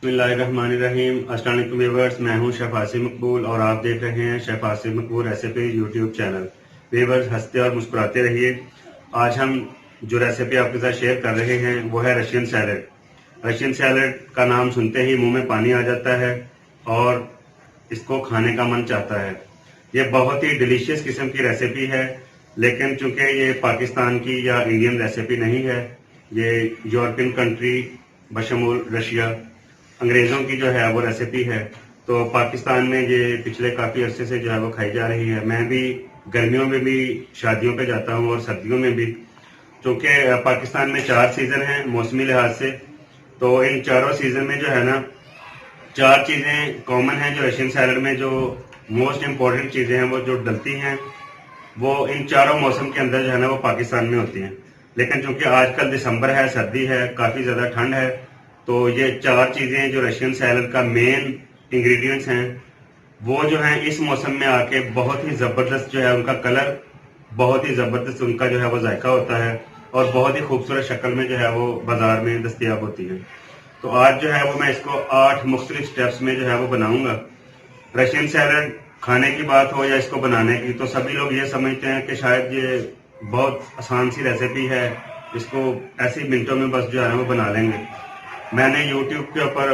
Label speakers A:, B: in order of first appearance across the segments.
A: बिस्मिल्लाहिर्रहमानिर्रहीम। अस्सलाम वालेकुम व्यूअर्स, मैं हूं शेफ आसिम मकबूल और आप देख रहे हैं शेफ आसिम मकबूल रेसिपी यूट्यूब चैनल। व्यूअर्स, हंसते और मुस्कुराते रहिए। आज हम जो रेसिपी आपके साथ शेयर कर रहे हैं वो है रशियन सैलड। रशियन सैलड का नाम सुनते ही मुंह में पानी आ जाता है और इसको खाने का मन चाहता है। ये बहुत ही डिलीशियस किस्म की रेसिपी है, लेकिन चूंकि ये पाकिस्तान की या इंडियन रेसिपी नहीं है, ये यूरोपियन कंट्री बशमूल रशिया अंग्रेजों की जो है वो रेसिपी है। तो पाकिस्तान में ये पिछले काफी अरसे से जो है वो खाई जा रही है। मैं भी गर्मियों में भी शादियों पे जाता हूँ और सर्दियों में भी, क्योंकि पाकिस्तान में 4 सीजन हैं मौसमी लिहाज से। तो इन चारों सीजन में जो है ना 4 चीजें कॉमन हैं जो रशियन सैलड में जो मोस्ट इम्पोर्टेंट चीजें हैं वो जो डलती हैं वो इन चारों मौसम के अंदर जो है ना वो पाकिस्तान में होती हैं। लेकिन चूंकि आजकल दिसंबर है, सर्दी है, काफी ज्यादा ठंड है, तो ये 4 चीजें जो रशियन सैलड का मेन इंग्रेडिएंट्स हैं वो जो है इस मौसम में आके बहुत ही जबरदस्त जो है उनका कलर, बहुत ही जबरदस्त उनका जो है वो जायका होता है और बहुत ही खूबसूरत शक्ल में जो है वो बाजार में दस्तियाब होती है। तो आज जो है वो मैं इसको 8 मुख्तलिफ स्टेप्स में जो है वो बनाऊंगा। रशियन सैलड खाने की बात हो या इसको बनाने की, तो सभी लोग ये समझते हैं कि शायद ये बहुत आसान सी रेसिपी है, इसको ऐसे मिनटों में बस जो है वो बना लेंगे। मैंने यूट्यूब के ऊपर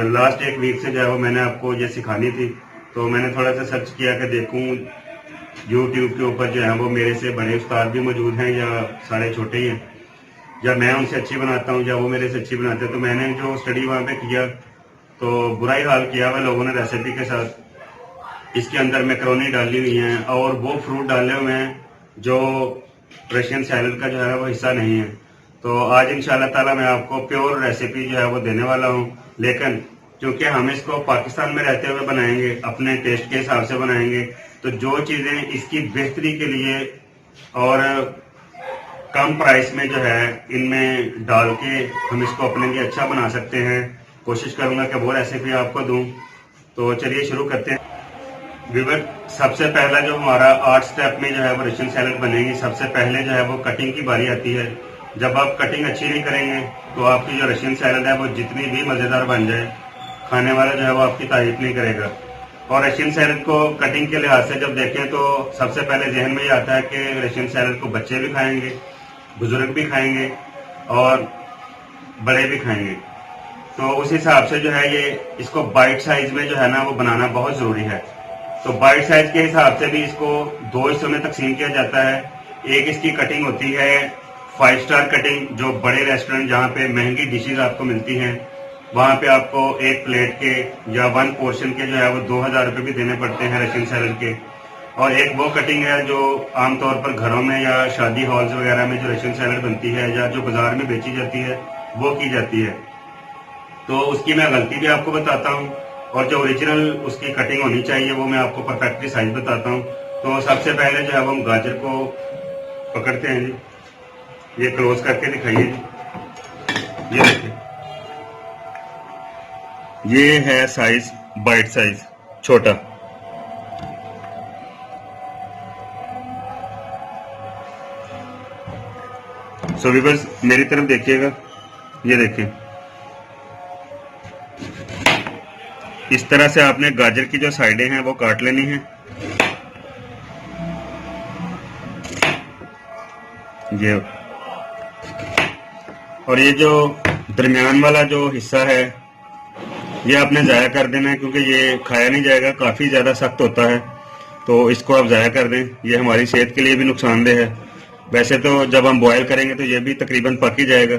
A: लास्ट एक वीक से जो है वो मैंने आपको ये सिखानी थी, तो मैंने थोड़ा सा सर्च किया कि देखूं यूट्यूब के ऊपर जो है वो मेरे से बड़े उस्ताद भी मौजूद हैं या सारे छोटे ही हैं, या मैं उनसे अच्छी बनाता हूँ या वो मेरे से अच्छी बनाते हैं। तो मैंने जो स्टडी वहाँ पे किया तो बुरा ही हाल किया हुआ लोगों ने रेसिपी के साथ। इसके अंदर मैकरोनी डाली हुई है और वो फ्रूट डाले हुए हैं जो रशियन सैलड का जो है वो हिस्सा नहीं है। तो आज इंशाल्लाह ताला मैं आपको प्योर रेसिपी जो है वो देने वाला हूँ, लेकिन क्योंकि हम इसको पाकिस्तान में रहते हुए बनाएंगे, अपने टेस्ट के हिसाब से बनाएंगे, तो जो चीजें इसकी बेहतरी के लिए और कम प्राइस में जो है इनमें डाल के हम इसको अपने लिए अच्छा बना सकते हैं, कोशिश करूंगा कि वो रेसिपी आपको दूं। तो चलिए शुरू करते हैं। विवर, सबसे पहला जो हमारा 8 स्टेप में जो है वो रशियन सैलड बनेगी, सबसे पहले जो है वो कटिंग की बारी आती है। जब आप कटिंग अच्छी नहीं करेंगे तो आपकी जो रशियन सैलड है वो जितनी भी मजेदार बन जाए, खाने वाला जो है वो आपकी तारीफ नहीं करेगा। और रशियन सैलड को कटिंग के लिहाज से जब देखें तो सबसे पहले जहन में ये आता है कि रशियन सैलड को बच्चे भी खाएंगे, बुजुर्ग भी खाएंगे और बड़े भी खाएंगे। तो उस हिसाब से जो है ये इसको बाइट साइज में जो है ना वो बनाना बहुत जरूरी है। तो बाइट साइज के हिसाब से भी इसको 2 हिस्सों में तकसीम किया जाता है। एक इसकी कटिंग होती है 5 स्टार कटिंग, जो बड़े रेस्टोरेंट जहाँ पे महंगी डिशेज आपको मिलती हैं वहां पे आपको एक प्लेट के या 1 पोर्शन के जो है वो 2000 रुपये भी देने पड़ते हैं रशियन सैलड के। और एक वो कटिंग है जो आमतौर पर घरों में या शादी हॉल्स वगैरह में जो रशियन सैलड बनती है या जो बाजार में बेची जाती है वो की जाती है। तो उसकी मैं गलती भी आपको बताता हूँ और जो ओरिजिनल उसकी कटिंग होनी चाहिए वो मैं आपको परफेक्टली साइज बताता हूँ। तो सबसे पहले जो है वो हम गाजर को पकड़ते हैं जी, ये क्लोज करके दिखाइए जी। ये देखिए, ये है साइज बाइट साइज छोटा। सो व्यूअर्स मेरी तरफ देखिएगा, ये देखिए इस तरह से आपने गाजर की जो साइडें हैं वो काट लेनी है। ये और ये जो दरमियान वाला जो हिस्सा है ये आपने ज़ाया कर देना है, क्योंकि ये खाया नहीं जाएगा, काफ़ी ज़्यादा सख्त होता है, तो इसको आप ज़ाया कर दें। ये हमारी सेहत के लिए भी नुकसानदेह है। वैसे तो जब हम बॉयल करेंगे तो ये भी तकरीबन पक ही जाएगा।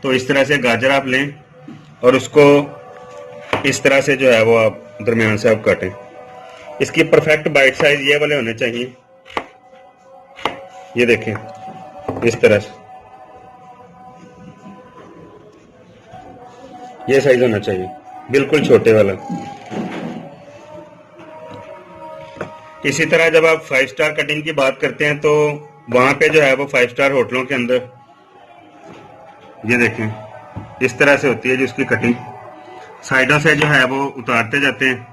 A: तो इस तरह से गाजर आप लें और उसको इस तरह से जो है वो आप दरमियान से आप काटें। इसकी परफेक्ट बाइट साइज ये वाले होने चाहिए, ये देखें इस तरह से ये साइज होना चाहिए, बिल्कुल छोटे वाला। इसी तरह जब आप 5 स्टार कटिंग की बात करते हैं तो वहां पे जो है वो 5 स्टार होटलों के अंदर ये देखें इस तरह से होती है जी उसकी कटिंग, साइडों से जो है वो उतारते जाते हैं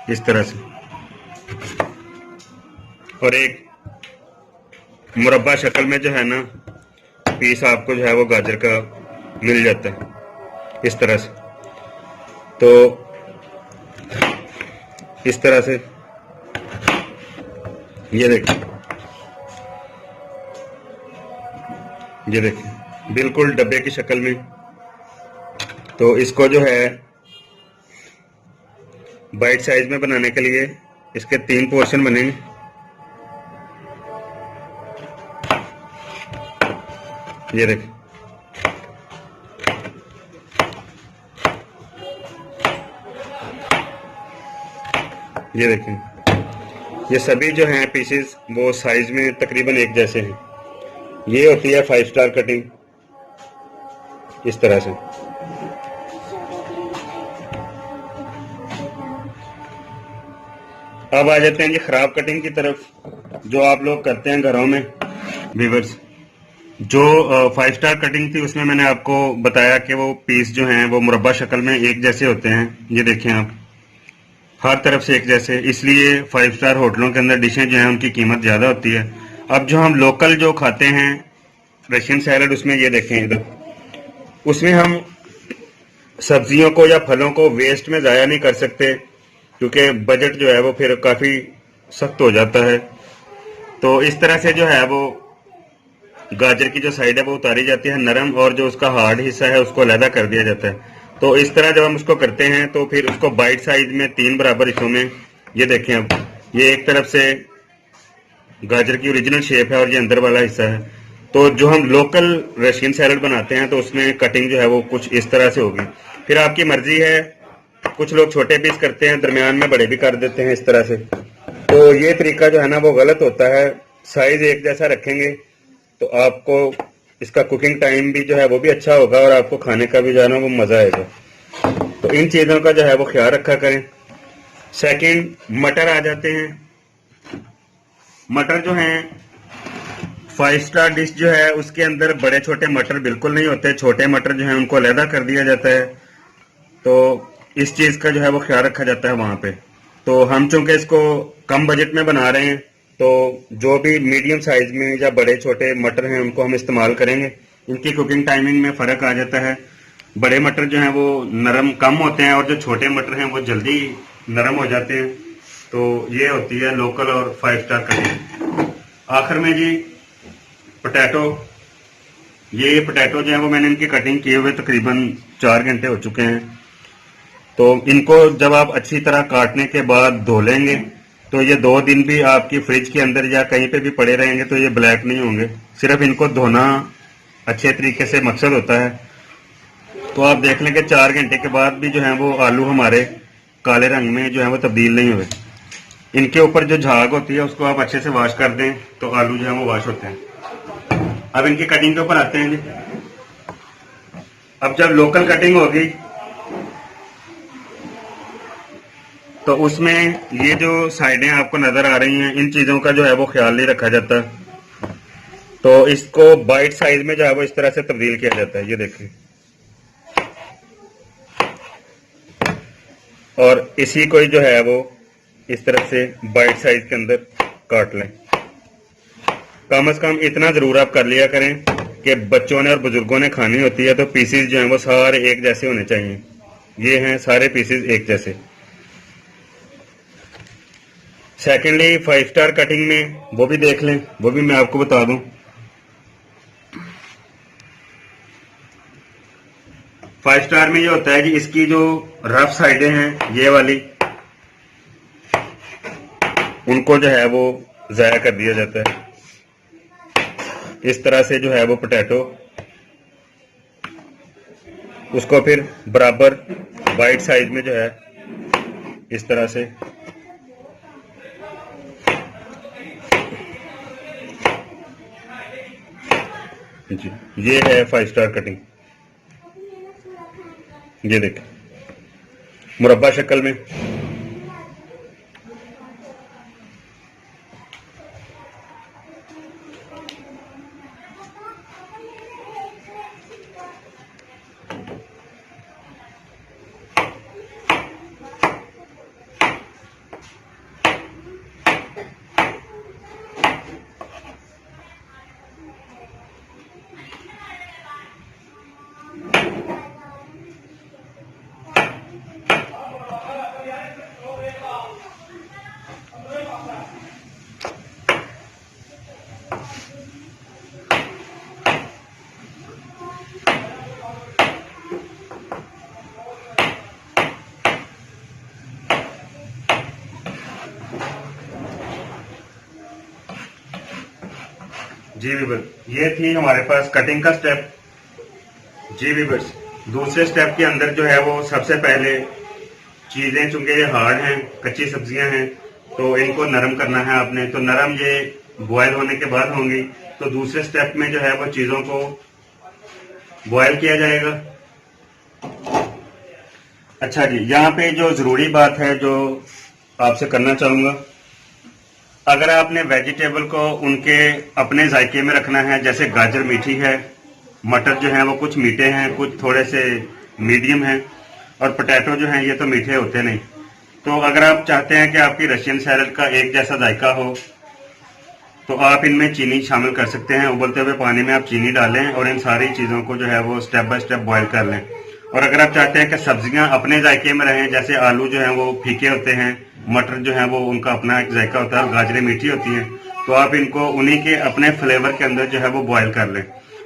A: इस तरह से, और एक मुरब्बा शक्ल में जो है ना पीस आपको जो है वो गाजर का मिल जाता है इस तरह से। तो इस तरह से ये देखिए बिल्कुल डब्बे की शक्ल में। तो इसको जो है बाइट साइज में बनाने के लिए इसके 3 पोर्शन बनेंगे। ये देखिए, ये देखें, ये सभी जो हैं पीसेस वो साइज में तकरीबन एक जैसे हैं। ये होती है 5 स्टार कटिंग इस तरह से। अब आ जाते हैं जी खराब कटिंग की तरफ, जो आप लोग करते हैं घरों में व्यूअर्स। जो 5 स्टार कटिंग थी उसमें मैंने आपको बताया कि वो पीस जो हैं वो मुरब्बा शक्ल में एक जैसे होते हैं। ये देखें आप, हर तरफ से एक जैसे, इसलिए 5 स्टार होटलों के अंदर डिशें जो हैं उनकी कीमत ज़्यादा होती है। अब जो हम लोकल जो खाते हैं रशियन सैलड, उसमें ये देखें इधर, उसमें हम सब्जियों को या फलों को वेस्ट में ज़ाया नहीं कर सकते, क्योंकि बजट जो है वो फिर काफ़ी सख्त हो जाता है। तो इस तरह से जो है वो गाजर की जो साइड है वो उतारी जाती है नरम, और जो उसका हार्ड हिस्सा है उसको अलहदा कर दिया जाता है। तो इस तरह जब हम उसको करते हैं तो फिर उसको बाइट साइज में 3 बराबर हिस्सों में, ये देखें अब, ये एक तरफ से गाजर की ओरिजिनल शेप है और ये अंदर वाला हिस्सा है। तो जो हम लोकल रशियन सैलड बनाते हैं तो उसमें कटिंग जो है वो कुछ इस तरह से होगी। फिर आपकी मर्जी है, कुछ लोग छोटे पीस करते हैं, दरमियान में बड़े भी कर देते हैं इस तरह से। तो ये तरीका जो है ना वो गलत होता है। साइज एक जैसा रखेंगे तो आपको इसका कुकिंग टाइम भी जो है वो भी अच्छा होगा और आपको खाने का भी जो है ना वो मज़ा आएगा। तो इन चीज़ों का जो है वो ख्याल रखा करें। सेकंड, मटर आ जाते हैं। मटर जो हैं 5 स्टार डिश जो है उसके अंदर बड़े छोटे मटर बिल्कुल नहीं होते, छोटे मटर जो हैं उनको अलहदा कर दिया जाता है। तो इस चीज़ का जो है वो ख्याल रखा जाता है वहाँ पे। तो हम चूंकि इसको कम बजट में बना रहे हैं तो जो भी मीडियम साइज में या बड़े छोटे मटर हैं उनको हम इस्तेमाल करेंगे। इनकी कुकिंग टाइमिंग में फ़र्क आ जाता है। बड़े मटर जो हैं वो नरम कम होते हैं और जो छोटे मटर हैं वो जल्दी नरम हो जाते हैं। तो ये होती है लोकल और 5 स्टार कटिंग। आखिर में जी पोटैटो, ये पोटैटो जो है वो मैंने इनकी कटिंग किए हुए तकरीबन 4 घंटे हो चुके हैं। तो इनको जब आप अच्छी तरह काटने के बाद धो लेंगे तो ये 2 दिन भी आपकी फ्रिज के अंदर या कहीं पे भी पड़े रहेंगे तो ये ब्लैक नहीं होंगे। सिर्फ इनको धोना अच्छे तरीके से मकसद होता है। तो आप देख लें कि 4 घंटे के बाद भी जो है वो आलू हमारे काले रंग में जो है वो तब्दील नहीं हुए। इनके ऊपर जो झाग होती है उसको आप अच्छे से वॉश कर दें तो आलू जो है वो वॉश होते हैं। अब इनकी कटिंग के ऊपर आते हैं जी। अब जब लोकल कटिंग होगी तो उसमें ये जो साइडें आपको नजर आ रही हैं इन चीजों का जो है वो ख्याल नहीं रखा जाता। तो इसको बाइट साइज में जो है वो इस तरह से तब्दील किया जाता है, ये देखिए। और इसी को जो है वो इस तरह से बाइट साइज के अंदर काट लें। कम से कम इतना जरूर आप कर लिया करें कि बच्चों ने और बुजुर्गों ने खानी होती है तो पीसेस जो हैं वो सारे एक जैसे होने चाहिए। ये हैं सारे पीसेस एक जैसे। सेकेंडली 5 स्टार कटिंग में वो भी देख लें, वो भी मैं आपको बता दूं। 5 स्टार में ये होता है कि इसकी जो रफ साइडें हैं ये वाली, उनको जो है वो ज़ाया कर दिया जाता है। इस तरह से जो है वो पोटैटो, उसको फिर बराबर वाइट साइज में जो है इस तरह से जी, ये है 5 स्टार कटिंग। ये देखें मुरब्बा शक्ल में। जी वीवर, ये थी हमारे पास कटिंग का स्टेप। जी वीवर्स, दूसरे स्टेप के अंदर जो है वो सबसे पहले चीजें, चूंकि ये हार्ड हैं, कच्ची सब्जियां हैं, तो इनको नरम करना है आपने। तो नरम ये बॉयल होने के बाद होंगी। तो दूसरे स्टेप में जो है वो चीजों को बॉयल किया जाएगा। अच्छा जी, यहाँ पे जो जरूरी बात है जो आपसे करना चाहूंगा, अगर आपने वेजिटेबल को उनके अपने जायके में रखना है, जैसे गाजर मीठी है, मटर जो है वो कुछ मीठे हैं, कुछ थोड़े से मीडियम हैं, और पोटैटो जो है ये तो मीठे होते नहीं। तो अगर आप चाहते हैं कि आपकी रशियन सैलड का एक जैसा जायका हो, तो आप इनमें चीनी शामिल कर सकते हैं। उबलते हुए पानी में आप चीनी डालें और इन सारी चीज़ों को जो है वो स्टेप बाय स्टेप बॉयल कर लें। और अगर आप चाहते हैं कि सब्जियां अपने जायके में रहें, जैसे आलू जो है वो फीके होते हैं, मटर जो है वो उनका अपना एक जायका होता है, और गाजरें मीठी होती हैं, तो आप इनको उन्हीं के अपने फ्लेवर के अंदर जो है वो बॉयल कर लें।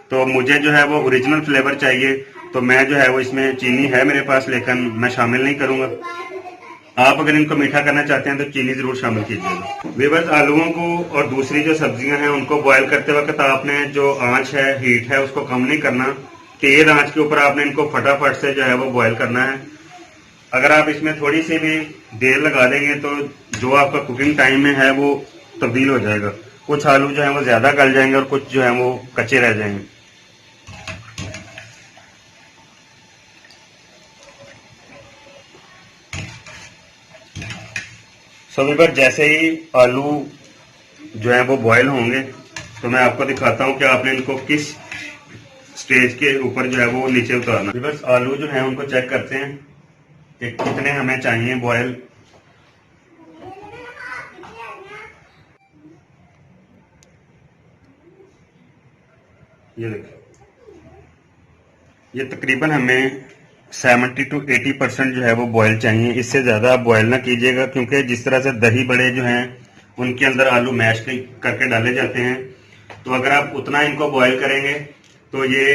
A: तो मुझे जो है वो ओरिजिनल फ्लेवर चाहिए, तो मैं जो है वो इसमें चीनी है मेरे पास, लेकिन मैं शामिल नहीं करूंगा। आप अगर इनको मीठा करना चाहते हैं तो चीनी जरूर शामिल कीजिएगा। वीवर्स, आलूओं को और दूसरी जो सब्जियां हैं उनको बॉयल करते वक्त आपने जो आंच है, हीट है, उसको कम नहीं करना। तेज आंच के ऊपर आपने इनको फटाफट से जो है वो बॉयल करना है। अगर आप इसमें थोड़ी सी भी देर लगा देंगे तो जो आपका कुकिंग टाइम में है वो तब्दील हो जाएगा। कुछ आलू जो है वो ज्यादा गल जाएंगे और कुछ जो है वो कच्चे रह जाएंगे। सो वीवर, जैसे ही आलू जो है वो बॉयल होंगे तो मैं आपको दिखाता हूं कि आपने इनको किस स्टेज के ऊपर जो है वो नीचे उतारना। वीवर्स, आलू जो है उनको चेक करते हैं कि कितने हमें चाहिए बॉयल। ये देखिए, ये तकरीबन हमें 70 to 80% जो है वो बॉयल चाहिए। इससे ज़्यादा आप बॉयल ना कीजिएगा, क्योंकि जिस तरह से दही बड़े जो हैं उनके अंदर आलू मैश करके डाले जाते हैं, तो अगर आप उतना इनको बॉयल करेंगे तो ये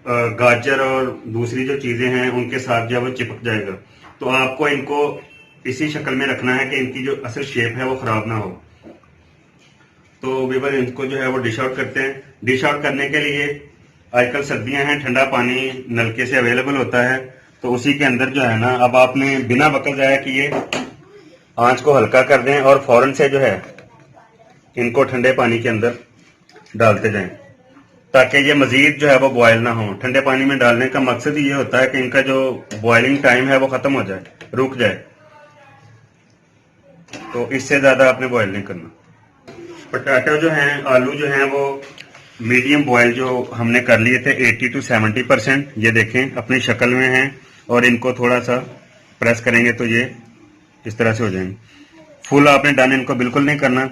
A: गाजर और दूसरी जो चीज़ें हैं उनके साथ जो है वो चिपक जाएगा। तो आपको इनको इसी शक्ल में रखना है कि इनकी जो असल शेप है वो ख़राब ना हो। तो वीवर, इनको जो है वो डिश आउट करते हैं। डिश आउट करने के लिए आजकल सर्दियां हैं, ठंडा पानी नलके से अवेलेबल होता है, तो उसी के अंदर जो है ना, अब आपने बिना वक्त जाया किए आंच को हल्का कर दें और फौरन से जो है इनको ठंडे पानी के अंदर डालते जाएं, ताकि ये मजीद जो है वो बॉयल ना हो। ठंडे पानी में डालने का मकसद ये होता है कि इनका जो बॉइलिंग टाइम है वो खत्म हो जाए, रुक जाए। तो इससे ज्यादा आपने बॉयल नहीं करना। पोटैटो जो हैं, आलू जो हैं वो मीडियम बॉयल जो हमने कर लिए थे 80 to 70%, ये देखें अपनी शक्ल में हैं, और इनको थोड़ा सा प्रेस करेंगे तो ये इस तरह से हो जाएंगे। फुल आपने डन इनको बिल्कुल नहीं करना।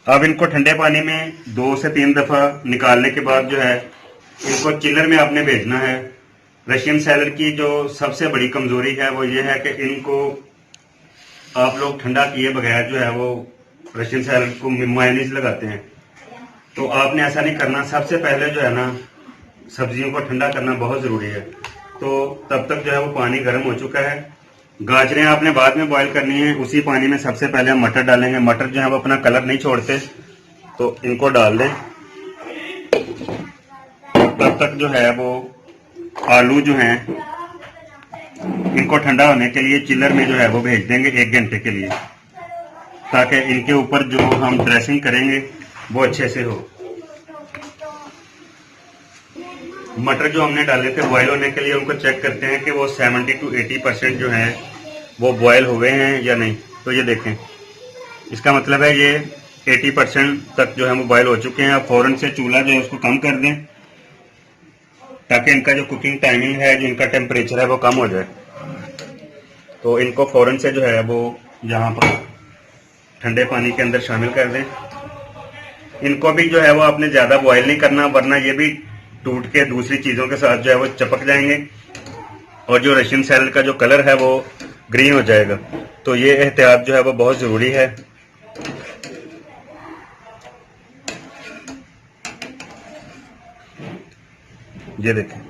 A: अब इनको ठंडे पानी में 2 से 3 दफा निकालने के बाद जो है इनको चिलर में आपने भेजना है। रशियन सैलड की जो सबसे बड़ी कमजोरी है वो ये है कि इनको आप लोग ठंडा किए बगैर जो है वो रशियन सैलड को मायोनीज लगाते हैं, तो आपने ऐसा नहीं करना। सबसे पहले जो है ना, सब्जियों को ठंडा करना बहुत जरूरी है। तो तब तक जो है वो पानी गर्म हो चुका है। गाजरें आपने बाद में बॉईल करनी है। उसी पानी में सबसे पहले हम मटर डालेंगे। मटर जो है वो अपना कलर नहीं छोड़ते, तो इनको डाल दें। तब तक जो है वो आलू जो हैं इनको ठंडा होने के लिए चिलर में जो है वो भेज देंगे 1 घंटे के लिए, ताकि इनके ऊपर जो हम ड्रेसिंग करेंगे वो अच्छे से हो। मटर जो हमने डाले थे बॉयल होने के लिए, उनको चेक करते हैं कि वो 70 to 80% जो है वो बॉयल हुए हैं या नहीं। तो ये देखें, इसका मतलब है ये 80% तक जो है वो बॉयल हो चुके हैं। अब फौरन से चूल्हा जो है उसको कम कर दें, ताकि इनका जो कुकिंग टाइमिंग है, जो इनका टेम्परेचर है वो कम हो जाए। तो इनको फौरन से जो है वो यहाँ पर ठंडे पानी के अंदर शामिल कर दें। इनको भी जो है वो आपने ज्यादा बॉयल नहीं करना, वरना ये भी टूट के दूसरी चीजों के साथ जो है वो चिपक जाएंगे। और जो रशियन सैलड का जो कलर है वो ग्रीन हो जाएगा। तो ये एहतियात जो है वो बहुत ज़रूरी है। ये देखें।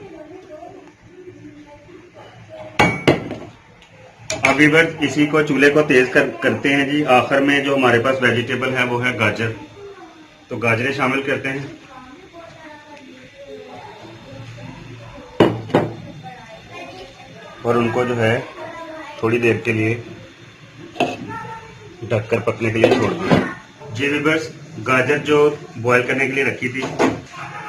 A: अभी बस इसी को चूल्हे को तेज करते हैं जी। आखिर में जो हमारे पास वेजिटेबल है वो है गाजर, तो गाजरें शामिल करते हैं। और उनको जो है थोड़ी देर के लिए ढककर पकने के लिए छोड़ दिया। जी व्यूअर्स, गाजर जो बॉईल करने के लिए रखी थी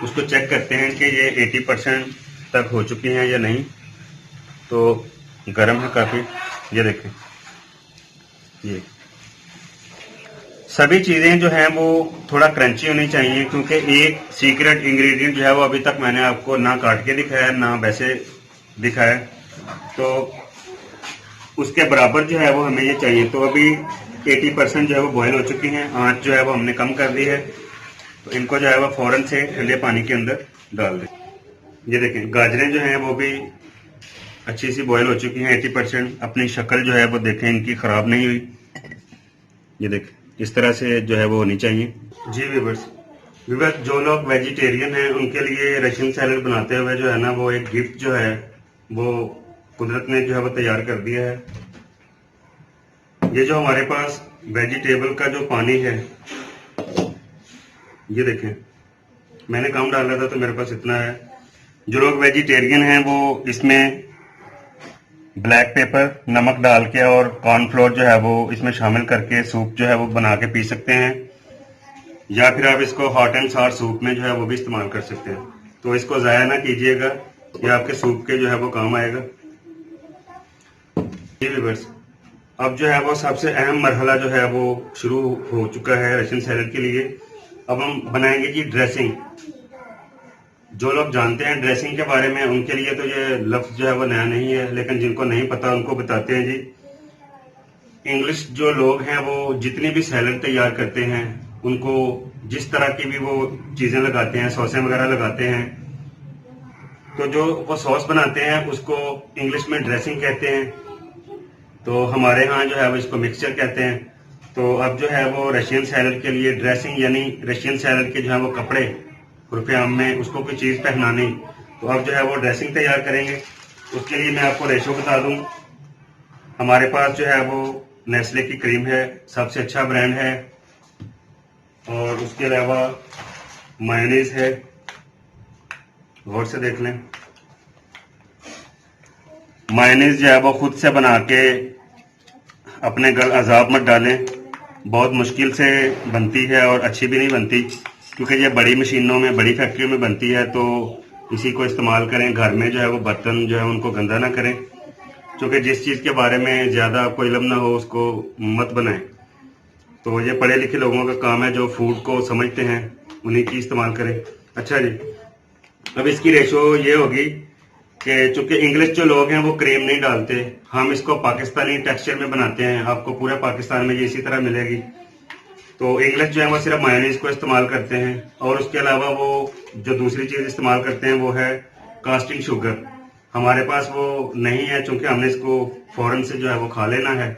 A: उसको चेक करते हैं कि ये 80% तक हो चुकी हैं या नहीं। तो गर्म है काफ़ी। ये देखें, ये सभी चीज़ें जो हैं वो थोड़ा क्रंची होनी चाहिए, क्योंकि एक सीक्रेट इंग्रेडिएंट जो है वो अभी तक मैंने आपको ना काट के दिखाया ना वैसे दिखाया। तो उसके बराबर जो है वो हमें ये चाहिए। तो अभी 80% जो है वो बॉयल हो चुकी हैं। आंच जो है वो हमने कम कर दी है। तो इनको जो है वो फौरन से ठंडे पानी के अंदर डाल दें। ये देखें, गाजरें जो हैं वो भी अच्छी सी बॉयल हो चुकी हैं 80%। अपनी शक्ल जो है वो देखें, इनकी ख़राब नहीं हुई। ये देखें, इस तरह से जो है वो होनी चाहिए। जी व्यूअर्स, जो लोग वेजिटेरियन हैं उनके लिए रशियन सैलड बनाते हुए जो है ना वो एक गिफ्ट जो है वो कुदरत ने जो है वो तैयार कर दिया है। ये जो हमारे पास वेजिटेबल का जो पानी है, ये देखें, मैंने कम डाला था तो मेरे पास इतना है। जो लोग वेजिटेरियन हैं वो इसमें ब्लैक पेपर, नमक डाल के और कॉर्नफ्लोर जो है वो इसमें शामिल करके सूप जो है वो बना के पी सकते हैं, या फिर आप इसको हॉट एंड सार सूप में जो है वो भी इस्तेमाल कर सकते हैं। तो इसको ज़ाया ना कीजिएगा, ये आपके सूप के जो है वो काम आएगा। जी व्यूअर्स, अब जो है वो सबसे अहम मरहला जो है वो शुरू हो चुका है रशियन सैलड के लिए। अब हम बनाएंगे जी ड्रेसिंग। जो लोग जानते हैं ड्रेसिंग के बारे में उनके लिए तो ये लफ्ज़ जो है वो नया नहीं है, लेकिन जिनको नहीं पता उनको बताते हैं जी। इंग्लिश जो लोग हैं वो जितनी भी सैलड तैयार करते हैं उनको जिस तरह की भी वो चीज़ें लगाते हैं, सॉसें वगैरह लगाते हैं, तो जो वो सॉस बनाते हैं उसको इंग्लिश में ड्रेसिंग कहते हैं। तो हमारे यहाँ जो है वो इसको मिक्सचर कहते हैं। तो अब जो है वो रशियन सैलड के लिए ड्रेसिंग, यानी रशियन सैलड के जो है वो कपड़े रुपये आम में उसको कोई चीज़ पहनानी, तो अब जो है वो ड्रेसिंग तैयार करेंगे। उसके लिए मैं आपको रेशो बता दूं। हमारे पास जो है वो नेस्ले की क्रीम है, सबसे अच्छा ब्रांड है। और उसके अलावा मायोनीज है, गौर से देख लें। मायोनीज जो है वो खुद से बना के अपने गल अजाब मत डालें। बहुत मुश्किल से बनती है और अच्छी भी नहीं बनती, क्योंकि ये बड़ी मशीनों में, बड़ी फैक्ट्रियों में बनती है। तो इसी को इस्तेमाल करें। घर में जो है वो बर्तन जो है उनको गंदा ना करें, क्योंकि जिस चीज़ के बारे में ज़्यादा आपको इल्म ना हो उसको मत बनाएं। तो ये पढ़े लिखे लोगों का काम है, जो फूड को समझते हैं उन्हीं की इस्तेमाल करें। अच्छा जी, अब इसकी रेशो ये होगी कि चूंकि इंग्लिश जो लोग हैं वो क्रीम नहीं डालते, हम इसको पाकिस्तानी टेक्सचर में बनाते हैं। आपको पूरे पाकिस्तान में ये इसी तरह मिलेगी। तो इंग्लिश जो है वो सिर्फ मायोनीज को इस्तेमाल करते हैं, और उसके अलावा वो जो दूसरी चीज़ इस्तेमाल करते हैं वो है कास्टिंग शुगर। हमारे पास वो नहीं है, चूंकि हमने इसको फौरन से जो है वो खा लेना है।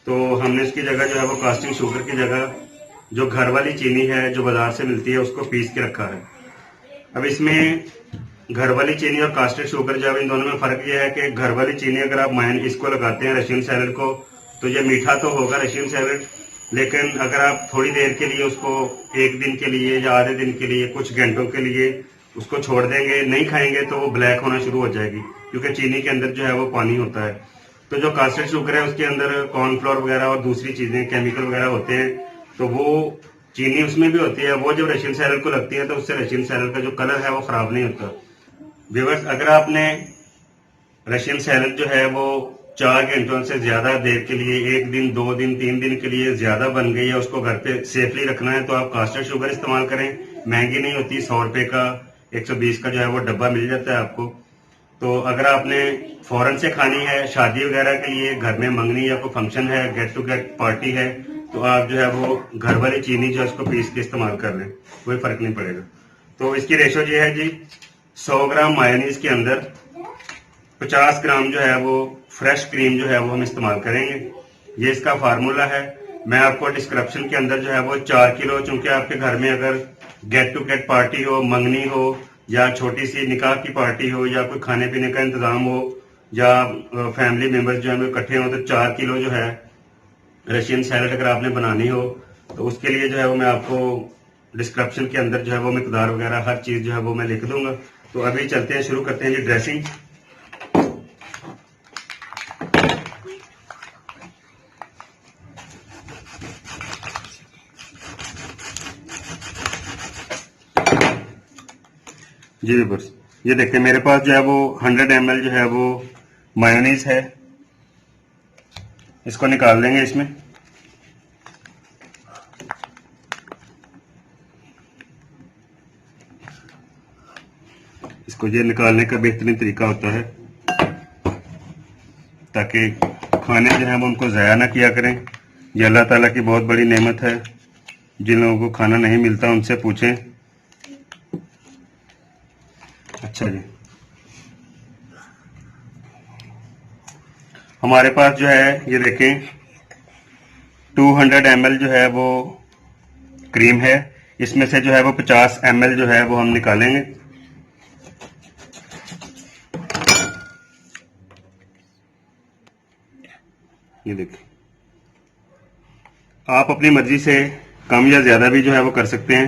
A: तो हमने इसकी जगह जो है वो कास्टिंग शुगर की जगह जो घर वाली चीनी है जो बाजार से मिलती है उसको पीस के रखा है। अब इसमें घर वाली चीनी और कास्टेड शुगर जो है इन दोनों में फ़र्क यह है कि घर वाली चीनी अगर आप इसको लगाते हैं रशियन सैलड को, तो ये मीठा तो होगा रशियन सैलड, लेकिन अगर आप थोड़ी देर के लिए उसको, एक दिन के लिए या आधे दिन के लिए, कुछ घंटों के लिए उसको छोड़ देंगे, नहीं खाएंगे, तो वो ब्लैक होना शुरू हो जाएगी, क्योंकि चीनी के अंदर जो है वो पानी होता है। तो जो कास्टेड शुगर है उसके अंदर कॉर्नफ्लोर वगैरह और दूसरी चीज़ें, केमिकल वगैरह होते हैं, तो वो चीनी उसमें भी होती है। वो जब रशियन सैलड को लगती है तो उससे रशियन सैलड का जो कलर है वो ख़राब नहीं होता। व्यूअर्स, अगर आपने रशियन सैलड जो है वो 4 घंटों से ज़्यादा देर के लिए, 1 दिन, 2 दिन, 3 दिन के लिए ज़्यादा बन गई है, उसको घर पे सेफली रखना है, तो आप कास्टेड शुगर इस्तेमाल करें। महंगी नहीं होती, 100 रुपये का, 120 का जो है वो डब्बा मिल जाता है आपको। तो अगर आपने फ़ौरन से खानी है, शादी वगैरह के लिए, घर में मंगनी या कोई फंक्शन है, गेट टू गेट पार्टी है, तो आप जो है वो घर वाली चीनी जो है उसको पीस के इस्तेमाल कर लें, कोई फ़र्क नहीं पड़ेगा। तो इसकी रेशो ये है जी, 100 ग्राम मायोनीज के अंदर 50 ग्राम जो है वो फ्रेश क्रीम जो है वो हम इस्तेमाल करेंगे। ये इसका फार्मूला है। मैं आपको डिस्क्रिप्शन के अंदर जो है वो 4 किलो, चूंकि आपके घर में अगर गेट टू गेट पार्टी हो, मंगनी हो, या छोटी सी निकाह की पार्टी हो, या कोई खाने पीने का इंतजाम हो, या फैमिली मेंबर्स जो है इकट्ठे हो, तो 4 किलो जो है रशियन सैलड अगर आपने बनानी हो तो उसके लिए जो है वो मैं आपको डिस्क्रिप्शन के अंदर जो है वो मिकदार वगैरह हर चीज जो है वो मैं लिख दूंगा। तो अभी चलते हैं, शुरू करते हैं जी ड्रेसिंग। जी व्यूअर्स, ये देखिए मेरे पास जो है वो 100 ml जो है वो मायोनीज है। इसको निकाल देंगे इसमें। इसको ये निकालने का बेहतरीन तरीका होता है ताकि खाने जो है वो उनको ज़ाया ना किया करें। ये अल्लाह ताला की बहुत बड़ी नेमत है। जिन लोगों को खाना नहीं मिलता उनसे पूछें। अच्छा जी, हमारे पास जो है ये देखें 200 ml जो है वो क्रीम है। इसमें से जो है वो 50 ml जो है वो हम निकालेंगे। ये देखिए, आप अपनी मर्जी से कम या ज्यादा भी जो है वो कर सकते हैं।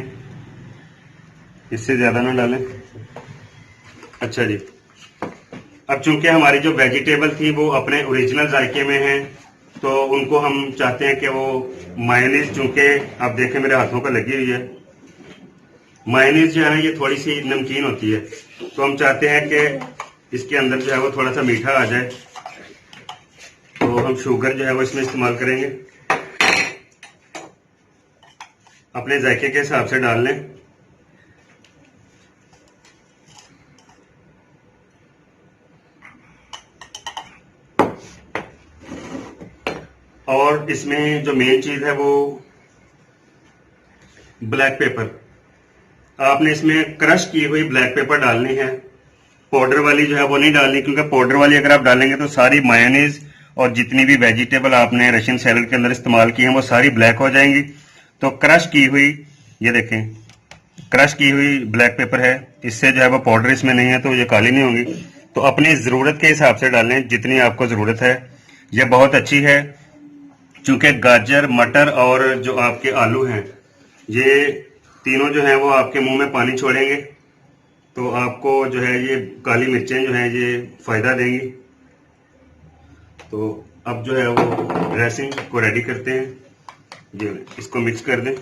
A: इससे ज्यादा ना डालें। अच्छा जी, अब चूंकि हमारी जो वेजिटेबल थी वो अपने ओरिजिनल जायके में है, तो उनको हम चाहते हैं कि वो मायोनीज, चूंकि आप देखें मेरे हाथों पर लगी हुई है, मायोनीज जो है ना ये थोड़ी सी नमकीन होती है, तो हम चाहते हैं कि इसके अंदर जो है वो थोड़ा सा मीठा आ जाए। तो हम शुगर जो है वो इसमें इस्तेमाल करेंगे। अपने जायके के हिसाब से डाल लें। और इसमें जो मेन चीज है वो ब्लैक पेपर। आपने इसमें क्रश की हुई ब्लैक पेपर डालनी है। पाउडर वाली जो है वो नहीं डालनी, क्योंकि पाउडर वाली अगर आप डालेंगे तो सारी मायोनीज और जितनी भी वेजिटेबल आपने रशियन सैलड के अंदर इस्तेमाल की हैं वो सारी ब्लैक हो जाएंगी। तो क्रश की हुई, ये देखें क्रश की हुई ब्लैक पेपर है। इससे जो है वो पाउडर इसमें नहीं है तो ये काली नहीं होंगी। तो अपनी ज़रूरत के हिसाब से डालें जितनी आपको ज़रूरत है। ये बहुत अच्छी है चूंकि गाजर, मटर और जो आपके आलू हैं, ये तीनों जो हैं वो आपके मुंह में पानी छोड़ेंगे, तो आपको जो है ये काली मिर्चें जो हैं ये फ़ायदा देंगी। तो अब जो है वो ड्रेसिंग को रेडी करते हैं। ये इसको मिक्स कर दें।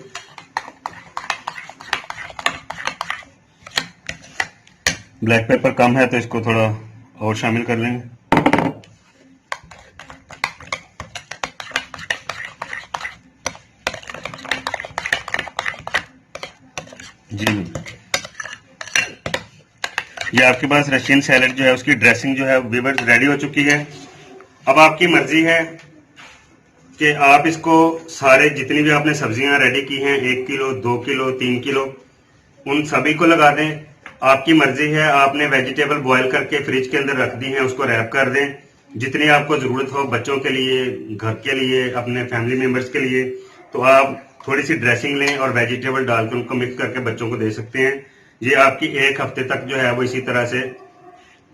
A: ब्लैक पेपर कम है तो इसको थोड़ा और शामिल कर लेंगे। जी, ये आपके पास रशियन सैलड जो है उसकी ड्रेसिंग जो है व्यूअर्स रेडी हो चुकी है। अब आपकी मर्जी है कि आप इसको सारे जितनी भी आपने सब्जियां रेडी की हैं, 1 किलो, 2 किलो, 3 किलो, उन सभी को लगा दें। आपकी मर्जी है। आपने वेजिटेबल बॉईल करके फ्रिज के अंदर रख दी हैं, उसको रैप कर दें जितनी आपको जरूरत हो, बच्चों के लिए, घर के लिए, अपने फैमिली मेंबर्स के लिए। तो आप थोड़ी सी ड्रेसिंग लें और वेजिटेबल डालकर उनको मिक्स करके बच्चों को दे सकते हैं। ये आपकी 1 हफ्ते तक जो है वो इसी तरह से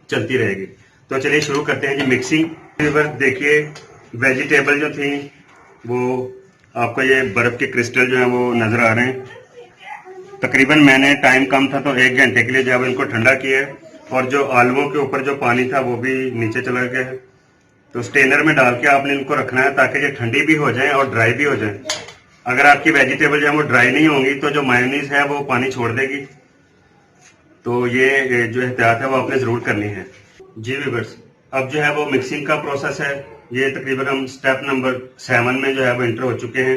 A: चलती रहेगी। तो चलिए शुरू करते हैं जी मिक्सिंग। देखिए वेजिटेबल जो थी वो आपको ये बर्फ के क्रिस्टल जो है वो नजर आ रहे हैं। तकरीबन मैंने टाइम कम था तो 1 घंटे के लिए जब इनको ठंडा किया है, और जो आलुओं के ऊपर जो पानी था वो भी नीचे चला गया है। तो स्टेनर में डाल के आपने इनको रखना है ताकि ये ठंडी भी हो जाए और ड्राई भी हो जाए। अगर आपकी वेजिटेबल जो है वो ड्राई नहीं होंगी तो जो मायोनीज है वो पानी छोड़ देगी। तो ये जो एहतियात है वो आपने जरूर करनी है। जी व्यूअर्स, अब जो है वो मिक्सिंग का प्रोसेस है। ये तकरीबन हम स्टेप नंबर 7 में जो है वो एंटर हो चुके हैं।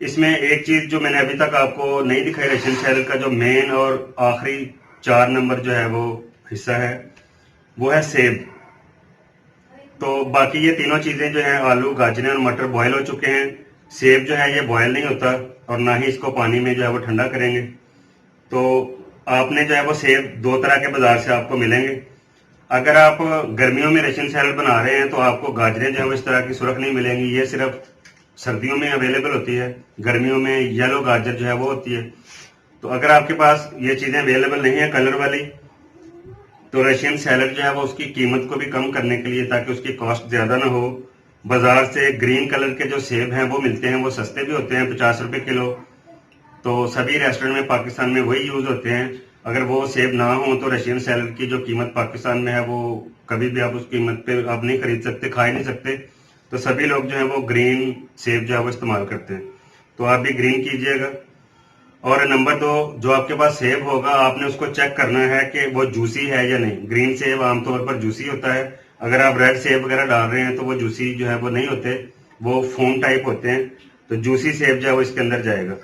A: इसमें एक चीज जो मैंने अभी तक आपको नहीं दिखाई रशियन सैलड का, जो मेन और आखिरी 4 नंबर जो है वो हिस्सा है वो है सेब। तो बाकी ये तीनों चीजें जो है आलू, गाजरें और मटर बॉयल हो चुके हैं। सेब जो है ये बॉयल नहीं होता और ना ही इसको पानी में जो है वो ठंडा करेंगे। तो आपने जो है वो सेब 2 तरह के बाजार से आपको मिलेंगे। अगर आप गर्मियों में रशियन सैलड बना रहे हैं तो आपको गाजरें जो है वो इस तरह की सुरख नहीं मिलेंगी। ये सिर्फ सर्दियों में अवेलेबल होती है, गर्मियों में येलो गाजर जो है वो होती है। तो अगर आपके पास ये चीजें अवेलेबल नहीं है कलर वाली, तो रशियन सैलड जो है वो उसकी कीमत को भी कम करने के लिए, ताकि उसकी कॉस्ट ज्यादा ना हो, बाजार से ग्रीन कलर के जो सेब हैं वो मिलते हैं, वो सस्ते भी होते हैं, 50 रुपए किलो। तो सभी रेस्टोरेंट में पाकिस्तान में वही यूज होते हैं। अगर वो सेब ना हो तो रशियन सैलड की जो कीमत पाकिस्तान में है वो कभी भी आप उस कीमत पे आप नहीं खरीद सकते, खा ही नहीं सकते। तो सभी लोग जो है वो ग्रीन सेब जो है वो इस्तेमाल करते हैं। तो आप भी ग्रीन कीजिएगा। और नंबर 2, जो आपके पास सेब होगा आपने उसको चेक करना है कि वो जूसी है या नहीं। ग्रीन सेब आमतौर पर जूसी होता है। अगर आप रेड सेब वगैरह डाल रहे हैं तो वो जूसी जो है वो नहीं होते, वो फोम टाइप होते हैं। तो जूसी सेब जो है वो इसके अंदर जाएगा।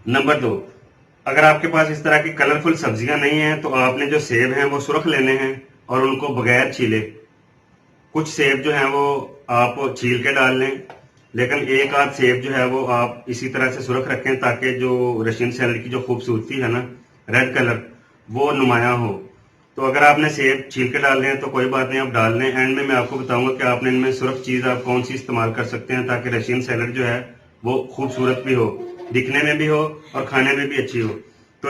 A: नंबर 2, अगर आपके पास इस तरह की कलरफुल सब्जियां नहीं है तो आपने जो सेब हैं वो सुरख लेने हैं और उनको बगैर छीले। कुछ सेब जो है वो आप छील के डाल लें, लेकिन एक आध सेब जो है वो आप इसी तरह से सुरख रखें ताकि जो रशियन सैलड की जो खूबसूरती है ना, रेड कलर, वो नुमाया हो। तो अगर आपने सेब छील के डाल हैं तो कोई बात नहीं, आप डाल लें। एंड में मैं आपको बताऊंगा कि आपने इनमें सुरख चीज आप कौन सी इस्तेमाल कर सकते हैं ताकि रशियन सैलड जो है वो खूबसूरत भी हो, दिखने में भी हो और खाने में भी अच्छी हो। तो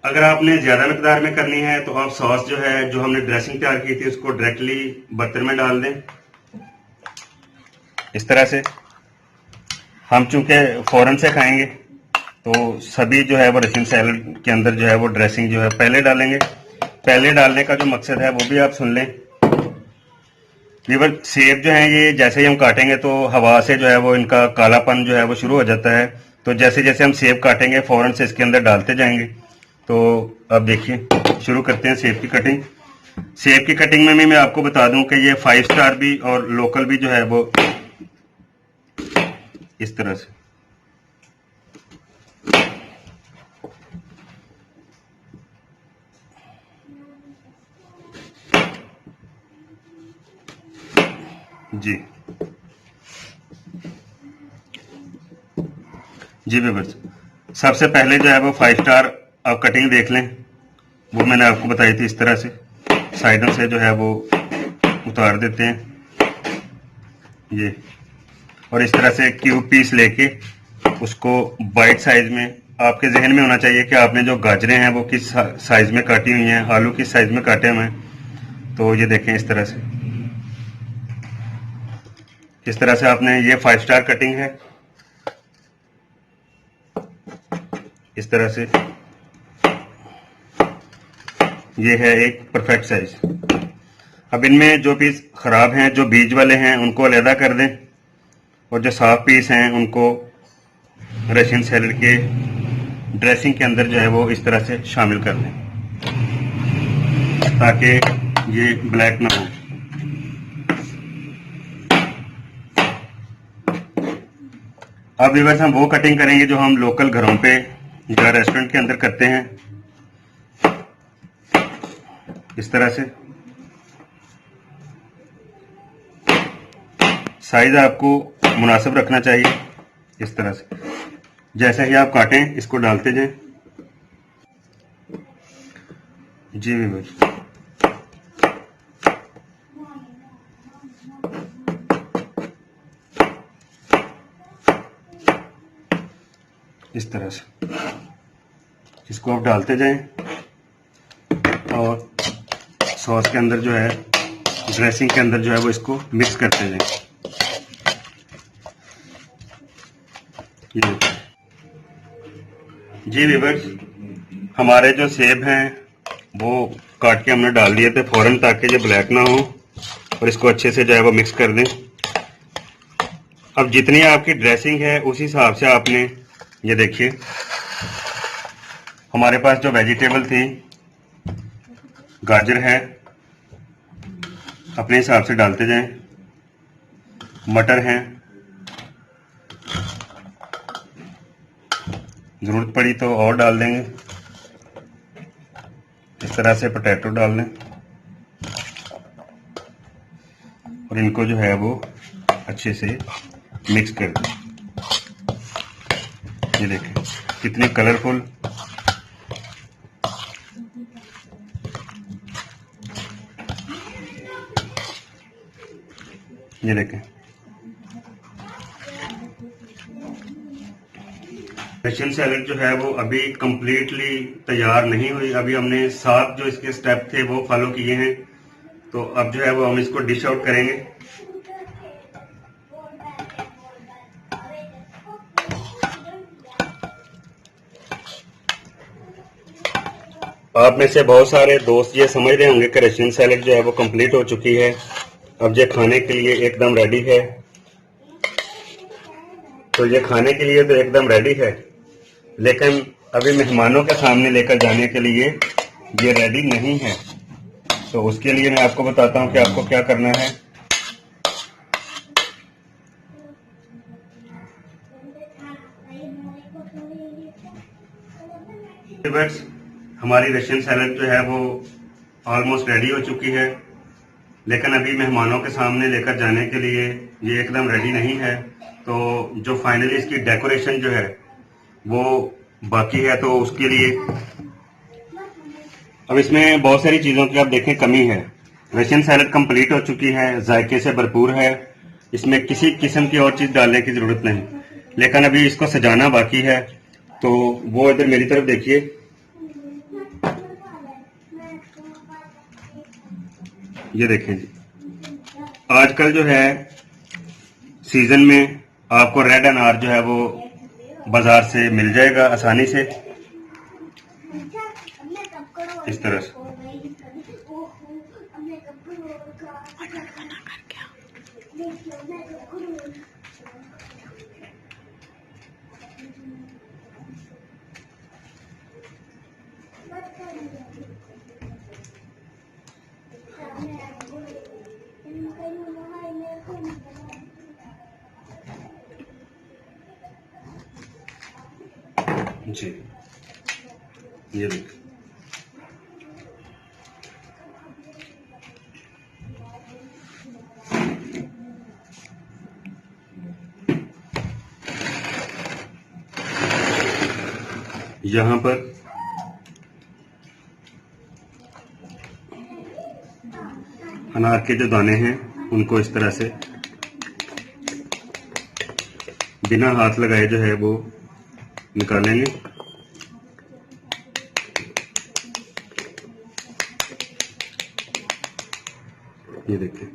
A: अगर आपने ज्यादा मिकदार में करनी है तो आप सॉस जो है, जो हमने ड्रेसिंग तैयार की थी, उसको डायरेक्टली बर्तन में डाल दें इस तरह से। हम चूंकि फौरन से खाएंगे तो सभी जो है वो रशियन सैलड के अंदर जो है वो ड्रेसिंग जो है पहले डालेंगे। पहले डालने का जो मकसद है वो भी आप सुन लें। लीवर सेब जो है ये जैसे ही हम काटेंगे तो हवा से जो है वो इनका कालापन जो है वो शुरू हो जाता है। तो जैसे जैसे हम सेब काटेंगे फौरन से इसके अंदर डालते जाएंगे। तो अब देखिए, शुरू करते हैं सेब की कटिंग। सेब की कटिंग में भी मैं आपको बता दूं कि ये 5 स्टार भी और लोकल भी जो है वो इस तरह से। जी जी व्यूअर्स, सबसे पहले जो है वो 5 स्टार आप कटिंग देख लें, वो मैंने आपको बताई थी। इस तरह से साइडों से जो है वो उतार देते हैं ये, और इस तरह से क्यूब पीस लेके उसको बाइट साइज में, आपके जहन में होना चाहिए कि आपने जो गाजरें हैं वो किस साइज में काटी हुई हैं, आलू किस साइज में काटे हुए हैं। तो ये देखें, इस तरह से, इस तरह से आपने, ये 5 स्टार कटिंग है। इस तरह से ये है एक परफेक्ट साइज। अब इनमें जो पीस खराब हैं, जो बीज वाले हैं, उनको अलहदा कर दें, और जो साफ पीस हैं उनको रशियन सैलड के ड्रेसिंग के अंदर जो है वो इस तरह से शामिल कर दें ताकि ये ब्लैक ना हो। अब व्यूअर्स, हम वो कटिंग करेंगे जो हम लोकल घरों पे या रेस्टोरेंट के अंदर करते हैं। इस तरह से साइज आपको मुनासिब रखना चाहिए। इस तरह से जैसे ही आप काटें इसको डालते जाएं। जी व्यूअर्स, इस तरह से इसको आप डालते जाएं और सॉस के अंदर जो है, ड्रेसिंग के अंदर जो है वो इसको मिक्स करते जाएं। जी व्यूअर्स, हमारे जो सेब हैं वो काट के हमने डाल दिए थे फौरन ताकि ये ब्लैक ना हो, और इसको अच्छे से जो है वो मिक्स कर दें। अब जितनी आपकी ड्रेसिंग है उस हिसाब से आपने, ये देखिए, हमारे पास जो वेजिटेबल थी, गाजर है, अपने हिसाब से डालते जाएं। मटर हैं, जरूरत पड़ी तो और डाल देंगे। इस तरह से पोटैटो डाल लें और इनको जो है वो अच्छे से मिक्स कर दें। ये देखें कितनी कलरफुल ये देखें, रशियन सैलेड जो है वो अभी कंप्लीटली तैयार नहीं हुई। अभी हमने 7 जो इसके स्टेप थे वो फॉलो किए हैं। तो अब जो है वो हम इसको डिश आउट करेंगे। आप में से बहुत सारे दोस्त ये समझ रहे होंगे कि रशियन सैलेड जो है वो कंप्लीट हो चुकी है, अब ये खाने के लिए एकदम रेडी है। तो ये खाने के लिए तो एकदम रेडी है, लेकिन अभी मेहमानों के सामने लेकर जाने के लिए ये रेडी नहीं है। तो उसके लिए मैं आपको बताता हूँ कि आपको क्या करना है। हमारी रशियन सैलेड जो है वो ऑलमोस्ट रेडी हो चुकी है, लेकिन अभी मेहमानों के सामने लेकर जाने के लिए ये एकदम रेडी नहीं है। तो जो फाइनली इसकी डेकोरेशन जो है वो बाकी है, तो उसके लिए अब इसमें बहुत सारी चीज़ों की आप देखें कमी है। रशियन सैलेड कंप्लीट हो चुकी है, जायके से भरपूर है, इसमें किसी किस्म की और चीज़ डालने की ज़रूरत नहीं, लेकिन अभी इसको सजाना बाकी है। तो वो इधर मेरी तरफ देखिए, ये देखें जी, आजकल जो है सीजन में आपको रेड अनार जो है वो बाजार से मिल जाएगा आसानी से, इस तरह से। जी ये देखिए, यहाँ पर अनार के जो दाने हैं उनको इस तरह से बिना हाथ लगाए जो है वो निकालेंगे। ये देखिए,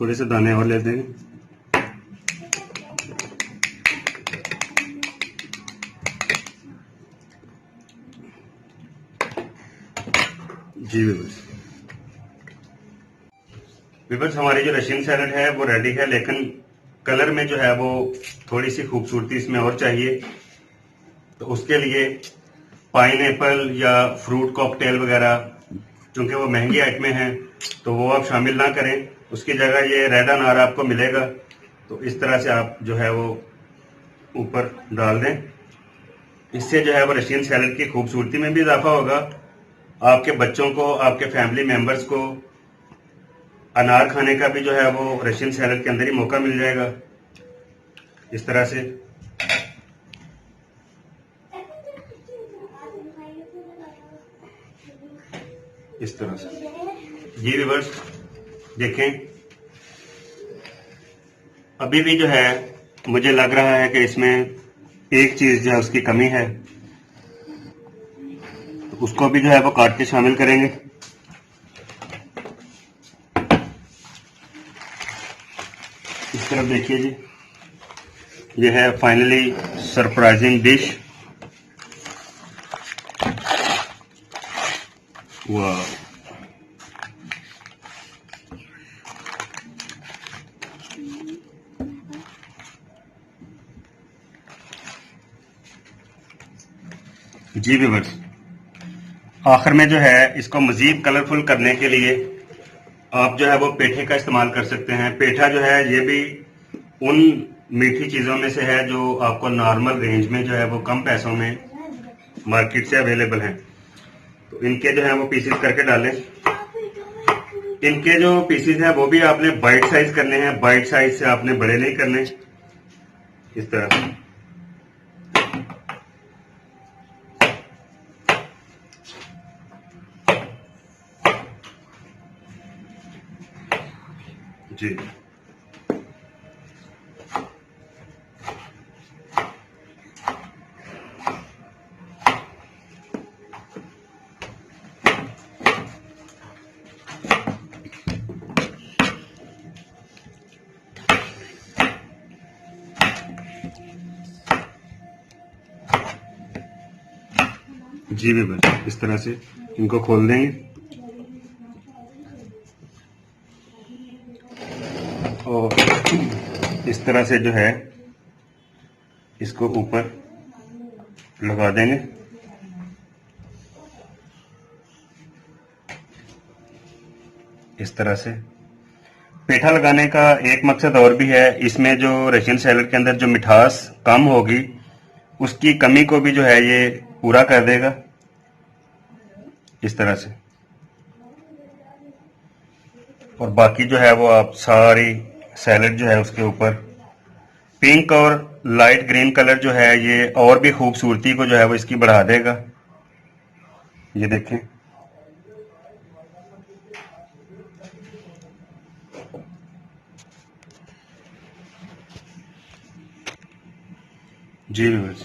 A: थोड़े से दाने और ले देंगे। जी विवर्स, हमारी जो रशियन सैलेड है वो रेडी है, लेकिन कलर में जो है वो थोड़ी सी खूबसूरती इसमें और चाहिए। तो उसके लिए पाइनएप्पल या फ्रूट कॉकटेल वगैरह, क्योंकि वो महंगी आइटमें हैं, तो वो आप शामिल ना करें। उसकी जगह ये रेड अनार आपको मिलेगा, तो इस तरह से आप जो है वो ऊपर डाल दें। इससे जो है वो रशियन सैलेड की खूबसूरती में भी इजाफा होगा, आपके बच्चों को, आपके फैमिली मेंबर्स को अनार खाने का भी जो है वो रशियन सैलेड के अंदर ही मौका मिल जाएगा। इस तरह से ये व्यूअर्स देखें, अभी भी जो है मुझे लग रहा है कि इसमें एक चीज जो है उसकी कमी है, तो उसको भी जो है वो काट के शामिल करेंगे। इस तरफ देखिए जी, ये है फाइनली सरप्राइजिंग डिश। वाह, जी व्यूअर्स, आखिर में जो है इसको मजीद कलरफुल करने के लिए आप जो है वो पेठे का इस्तेमाल कर सकते हैं। पेठा जो है ये भी उन मीठी चीज़ों में से है जो आपको नॉर्मल रेंज में जो है वो कम पैसों में मार्केट से अवेलेबल हैं। तो इनके जो है वो पीसेस करके डालें। इनके जो पीसेस हैं वो भी आपने बाइट साइज करने हैं, बाइट साइज से आपने बड़े नहीं करने। इस तरह जी जी भी बस इस तरह से इनको खोल देंगे और इस तरह से जो है इसको ऊपर लगा देंगे। इस तरह से पेठा लगाने का एक मकसद और भी है, इसमें जो रशियन सैलड के अंदर जो मिठास कम होगी उसकी कमी को भी जो है ये पूरा कर देगा। इस तरह से और बाकी जो है वो आप सारी सैलड जो है उसके ऊपर पिंक और लाइट ग्रीन कलर जो है ये और भी खूबसूरती को जो है वो इसकी बढ़ा देगा। ये देखें, जी व्यूअर्स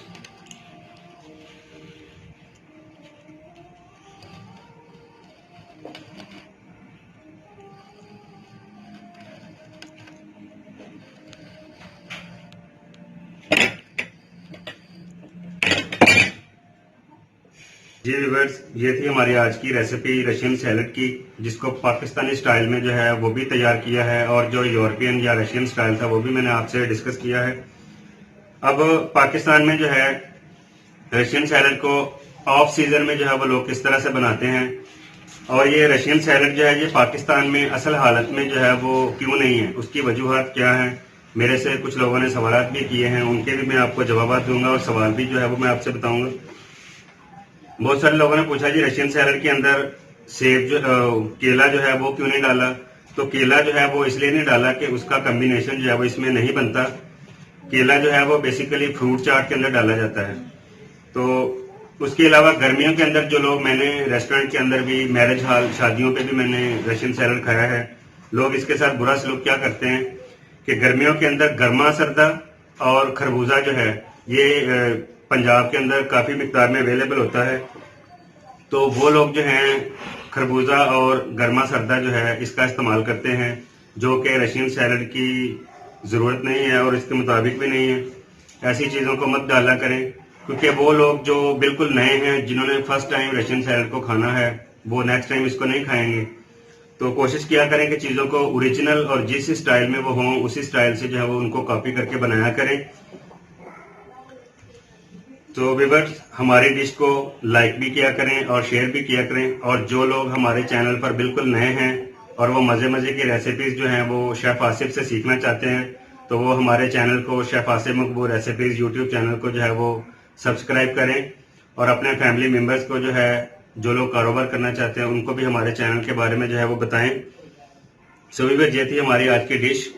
A: जी व्यूअर्स, ये थी हमारी आज की रेसिपी रशियन सैलड की, जिसको पाकिस्तानी स्टाइल में जो है वो भी तैयार किया है और जो यूरोपियन या रशियन स्टाइल था वो भी मैंने आपसे डिस्कस किया है। अब पाकिस्तान में जो है रशियन सैलड को ऑफ सीजन में जो है वो लोग किस तरह से बनाते हैं और ये रशियन सैलड जो है ये पाकिस्तान में असल हालत में जो है वो क्यों नहीं है, उसकी वजूहत क्या है। मेरे से कुछ लोगों ने सवाल भी किए हैं, उनके भी मैं आपको जवाब दूंगा और सवाल भी जो है वो मैं आपसे बताऊंगा। बहुत सारे लोगों ने पूछा जी रशियन सैलड के अंदर सेब जो केला जो है वो क्यों नहीं डाला। तो केला जो है वो इसलिए नहीं डाला कि उसका कॉम्बिनेशन जो है वो इसमें नहीं बनता। केला जो है वो बेसिकली फ्रूट चाट के अंदर डाला जाता है। तो उसके अलावा गर्मियों के अंदर जो लोग, मैंने रेस्टोरेंट के अंदर भी, मैरिज हॉल, शादियों पे भी मैंने रशियन सैलड खाया है। लोग इसके साथ बुरा सलूक क्या करते हैं कि गर्मियों के अंदर गर्मा सर्दा और खरबूजा जो है ये पंजाब के अंदर काफी मिकदार में अवेलेबल होता है। तो वो लोग जो हैं खरबूजा और गर्मा सर्दा जो है इसका इस्तेमाल करते हैं, जो कि रशियन सैलड की ज़रूरत नहीं है और इसके मुताबिक भी नहीं है। ऐसी चीज़ों को मत डाला करें, क्योंकि वो लोग जो बिल्कुल नए हैं, जिन्होंने फर्स्ट टाइम रशियन सैलड को खाना है, वो नेक्स्ट टाइम इसको नहीं खाएंगे। तो कोशिश किया करें कि चीज़ों को ओरिजिनल और जिस स्टाइल में वो हों उसी स्टाइल से जो है वो उनको कॉपी करके बनाया करें। तो व्यूअर्स, हमारी डिश को लाइक भी किया करें और शेयर भी किया करें, और जो लोग हमारे चैनल पर बिल्कुल नए हैं और वो मज़े मज़े की रेसिपीज़ जो हैं वो शेफ़ आसिफ से सीखना चाहते हैं, तो वो हमारे चैनल को, शेफ़ आसिफ मकबूल रेसिपीज़ यूट्यूब चैनल को जो है वो सब्सक्राइब करें और अपने फैमिली मेम्बर्स को जो है, जो लोग कारोबार करना चाहते हैं, उनको भी हमारे चैनल के बारे में जो है वो बताएं। सो व्यूअर्स, ये थी हमारी आज की डिश।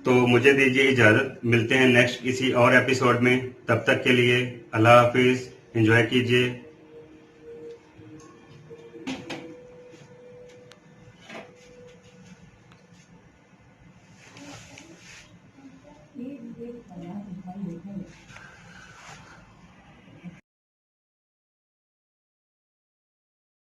A: तो मुझे दीजिए इजाजत, मिलते हैं नेक्स्ट किसी और एपिसोड में। तब तक के लिए अल्लाह हाफिज, एंजॉय कीजिए।